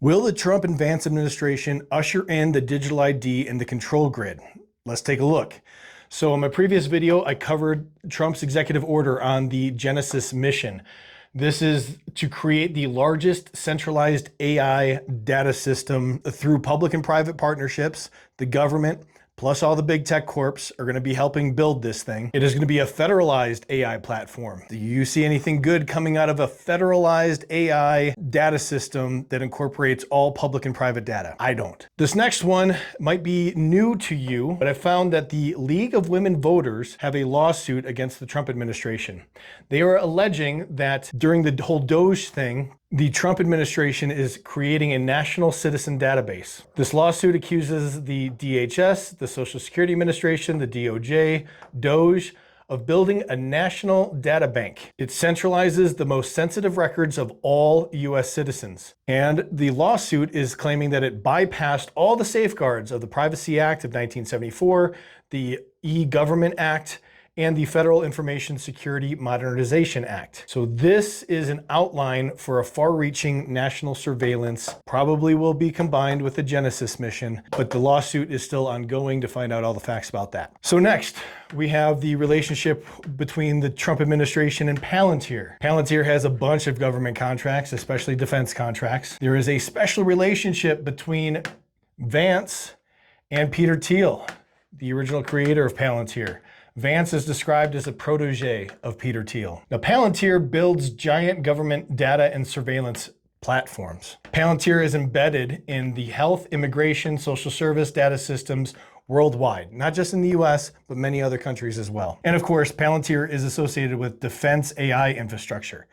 Will the Trump and Vance administration usher in the digital ID in the control grid? Let's take a look. So in my previous video, I covered Trump's executive order on the Genesis mission. This is to create the largest centralized AI data system through public and private partnerships. The government, plus all the big tech corps, are going to be helping build this thing. It is going to be a federalized AI platform. Do you see anything good coming out of a federalized AI data system that incorporates all public and private data? I don't. This next one might be new to you, but I found that the League of Women Voters have a lawsuit against the Trump administration. They are alleging that during the whole Doge thing, the Trump administration is creating a national citizen database. This lawsuit accuses the DHS, the Social Security Administration, the DOJ, Doge, of building a national data bank. It centralizes the most sensitive records of all US citizens. And the lawsuit is claiming that it bypassed all the safeguards of the Privacy Act of 1974, the E-Government Act, and the Federal Information Security Modernization Act. So this is an outline for a far-reaching national surveillance, probably will be combined with the Genesis mission, but the lawsuit is still ongoing to find out all the facts about that. So next, we have the relationship between the Trump administration and Palantir. Palantir has a bunch of government contracts, especially defense contracts. There is a special relationship between Vance and Peter Thiel, the original creator of Palantir. Vance is described as a protege of Peter Thiel. Now, Palantir builds giant government data and surveillance platforms. Palantir is embedded in the health, immigration, social service data systems worldwide, not just in the US, but many other countries as well. And of course, Palantir is associated with defense AI infrastructure.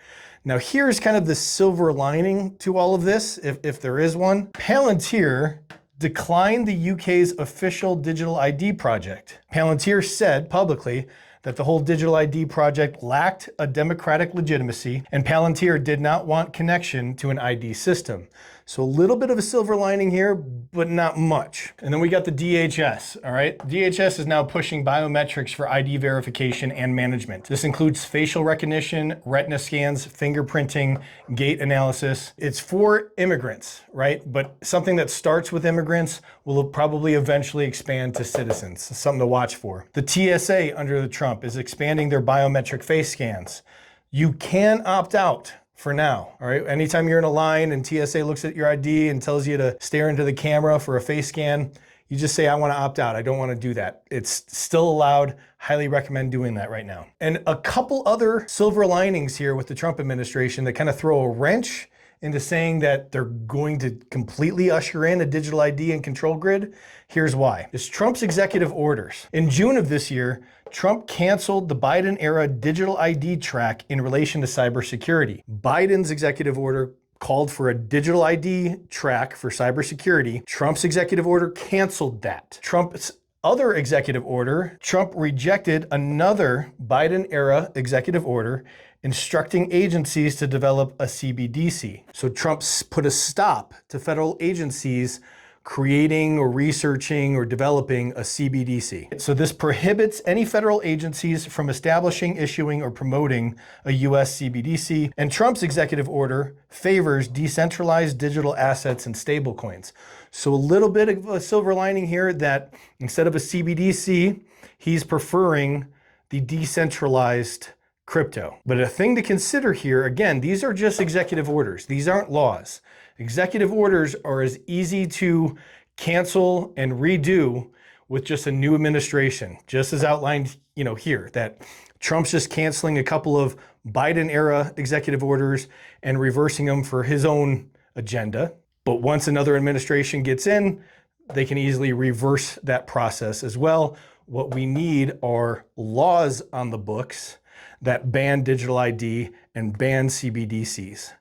Now, here's kind of the silver lining to all of this, if there is one. Palantir declined the UK's official digital ID project. Palantir said publicly that the whole digital ID project lacked a democratic legitimacy, and Palantir did not want connection to an ID system. So a little bit of a silver lining here, but not much. And then we got the DHS, all right? DHS is now pushing biometrics for ID verification and management. This includes facial recognition, retina scans, fingerprinting, gait analysis. It's for immigrants, right? But something that starts with immigrants will probably eventually expand to citizens. Something to watch for. The TSA under the Trump is expanding their biometric face scans. You can opt out for now, all right? Anytime you're in a line and TSA looks at your ID and tells you to stare into the camera for a face scan, you just say, I want to opt out. I don't want to do that. It's still allowed. Highly recommend doing that right now. And a couple other silver linings here with the Trump administration that kind of throw a wrench into saying that they're going to completely usher in a digital ID and control grid. Here's why. It's Trump's executive orders. In June of this year, Trump canceled the Biden-era digital ID track in relation to cybersecurity. Biden's executive order called for a digital ID track for cybersecurity. Trump's executive order canceled that. Trump's other executive order, Trump rejected another Biden-era executive order instructing agencies to develop a CBDC. So Trump put a stop to federal agencies creating or researching or developing a CBDC. So this prohibits any federal agencies from establishing, issuing, or promoting a US CBDC. And Trump's executive order favors decentralized digital assets and stablecoins. So a little bit of a silver lining here that instead of a CBDC, he's preferring the decentralized crypto. But a thing to consider here, again, these are just executive orders. These aren't laws. Executive orders are as easy to cancel and redo with just a new administration, just as outlined, here, that Trump's just canceling a couple of Biden-era executive orders and reversing them for his own agenda. But once another administration gets in, they can easily reverse that process as well. What we need are laws on the books that ban digital ID and ban CBDCs.